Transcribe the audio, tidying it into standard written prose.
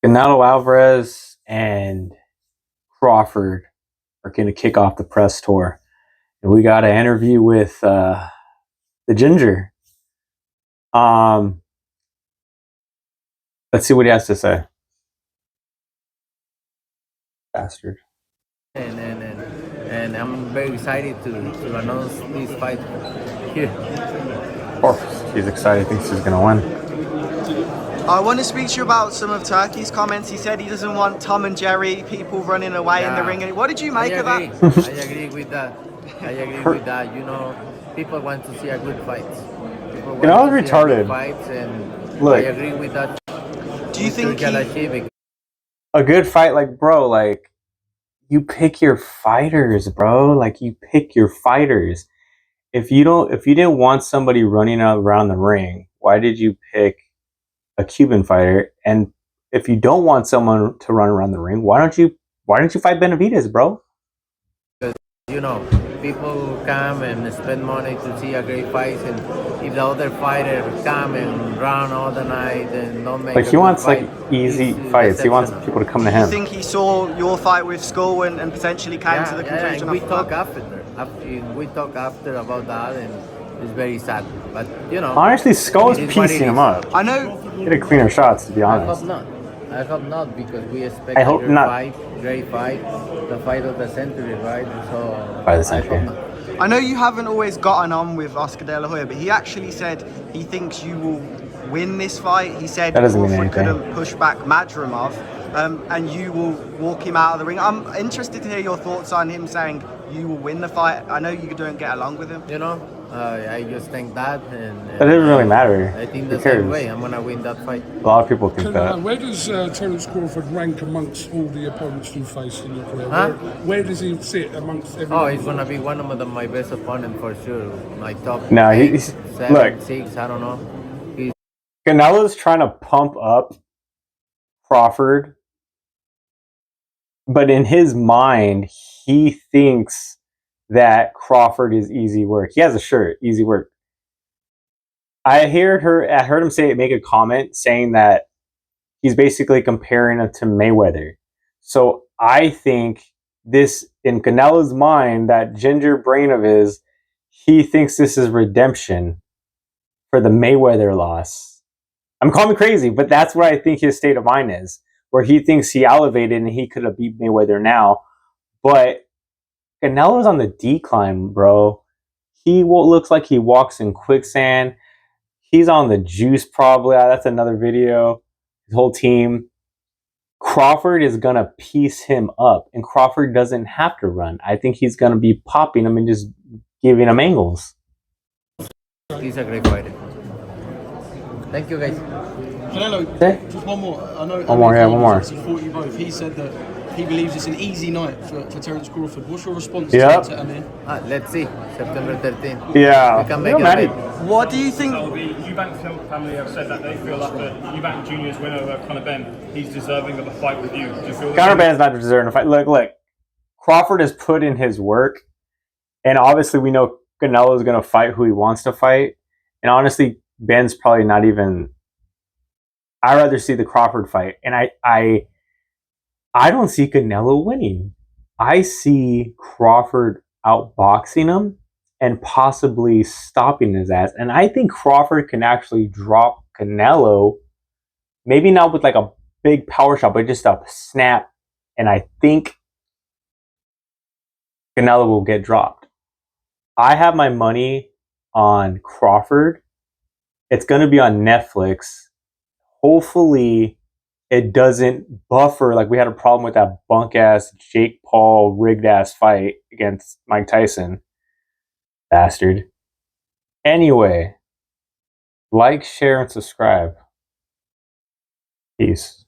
Canelo Alvarez and Crawford are going to kick off the press tour. And we got an interview with the Ginger. Let's see what he has to say. Bastard. And I'm very excited to announce this fight here. Of course, he's excited, thinks he's going to win. I want to speak to you about some of Turkey's comments. He said he doesn't want Tom and Jerry, people running away in the ring. What did you make of that? I agree with that. You know, people want to see a good fight. People want to see retarded. Fights, and look, I agree with that. Do you think a good fight, like, bro, like, you pick your fighters, bro. Like, you pick your fighters. If you didn't want somebody running around the ring, why did you pick a Cuban fighter? And if you don't want someone to run around the ring, why don't you fight Benavidez, bro? You know, people come and spend money to see a great fight, and if the other fighter come and run all the night and don't make he wants fight, like easy fights. He wants people to come to him. Do you think he saw your fight with Skull and potentially came to the conclusion? We talk after about that, and it's very sad. But you know, honestly, Skull is piecing him up. I know. Get a cleaner shots, to be honest. I hope not, because we expect a great fight, the fight of the century, right? So by the century. I know you haven't always gotten on with Oscar De La Hoya, but he actually said he thinks you will win this fight. He said Crawford couldn't push back Madrimov, and you will walk him out of the ring. I'm interested to hear your thoughts on him saying you will win the fight. I know you don't get along with him. You know, I just think that, and that doesn't really matter. I think the same way. I'm gonna win that fight. A lot of people think that. Where does Terence Crawford rank amongst all the opponents you faced in your career? Where does he sit amongst everyone? Oh, he's gonna be one of my best opponents for sure. My top. No, 8, he's 7, look, 6. I don't know. Canelo's trying to pump up Crawford, but in his mind, he thinks that Crawford is easy work. He has a shirt, easy work. I heard him make a comment saying that he's basically comparing it to Mayweather. So I think this, in Canelo's mind, that ginger brain of his, he thinks this is redemption for the Mayweather loss. I'm calling me crazy, but that's what I think his state of mind is, where he thinks he elevated and he could have beat Mayweather now. But Canelo's on the decline, bro. He looks like he walks in quicksand. He's on the juice, probably. That's another video. His whole team. Crawford is going to piece him up, and Crawford doesn't have to run. I think he's going to be popping him and just giving him angles. He's a great fighter. Thank you, guys. Canelo, just one more. One more. He fought you both. He said that he believes it's an easy night for Terence Crawford. What's your response to Amir? Let's see. September 13th. Yeah. We can make it. What do you think? So the Eubank family have said that they feel like the Eubank Jr.'s win over Conor Ben, he's deserving of a fight with you. Do you feel Conor Ben's not deserving of a fight. Look. Crawford has put in his work, and obviously we know Canelo is going to fight who he wants to fight. And honestly, Ben's probably not even. I'd rather see the Crawford fight, and I don't see Canelo winning. I see Crawford outboxing him and possibly stopping his ass. And I think Crawford can actually drop Canelo, maybe not with like a big power shot, but just a snap. And I think Canelo will get dropped. I have my money on Crawford. It's going to be on Netflix. Hopefully it doesn't buffer like we had a problem with that bunk ass Jake Paul rigged ass fight against Mike Tyson. Bastard. Anyway, like, share, and subscribe. Peace.